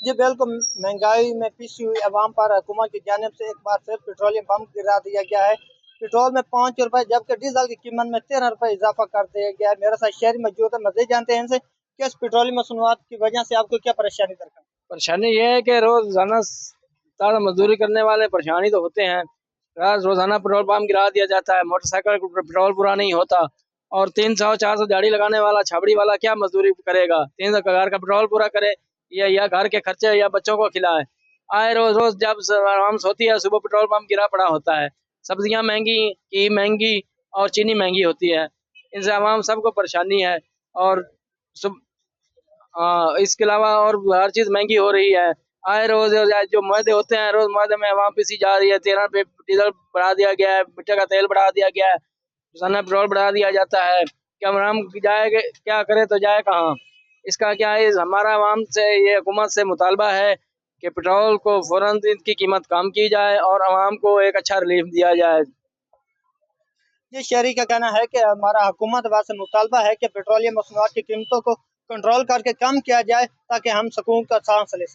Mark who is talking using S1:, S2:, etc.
S1: जी बिल्कुल, महंगाई में पिसी हुई अवाम पर हुकूमत की जानिब से एक बार फिर पेट्रोलियम पंप गिरा दिया गया है। पेट्रोल में ₹5 जबकि डीज़ल की कीमत में ₹13 इज़ाफ़ा कर दिया गया है। मेरे साथ शहरी मौजूद है, मज़ीद जानते हैं इनसे कि इस पेट्रोलियम मसनूआत की वजह से आपको क्या परेशानी दरकार?
S2: परेशानी ये है कि रोजाना ज्यादा मजदूरी करने वाले परेशानी तो होते हैं। रोजाना पेट्रोल पंप गिरा दिया जाता है, मोटरसाइकिल को पेट्रोल पूरा नहीं होता और 300-400 दिहाड़ी लगाने वाला छाबड़ी वाला क्या मजदूरी करेगा? 300 घर का पेट्रोल पूरा करे या घर के खर्चे या बच्चों को खिलाए। आए रोज रोज जब आराम होती है सुबह पेट्रोल पंप गिरा पड़ा होता है। सब्जियां महंगी, घी महंगी और चीनी महंगी होती है। इनसे आवाम सबको परेशानी है और इसके अलावा और हर चीज महंगी हो रही है। आए रोज जो मुआदे होते हैं, रोज मुआदे में अवाम पीसी जा रही है। 13 रुपये डीजल बढ़ा दिया गया है, मिट्टी का तेल बढ़ा दिया गया है, रोजाना पेट्रोल बढ़ा दिया जाता है। क्या आवाम जाए, क्या करे तो जाए कहाँ? इसका क्या है, हमारा अवाम से ये हुकूमत से मुतालबा है कि पेट्रोल को फौरन की कीमत कम की जाए और अवाम को एक अच्छा रिलीफ दिया जाए।
S1: ये शहरी का कहना है कि हमारा हुकूमत वाला से मुतालबा है कि पेट्रोलियम मसनूआत की कीमतों को कंट्रोल करके कम किया जाए ताकि हम सुकून का सांस ले सकें।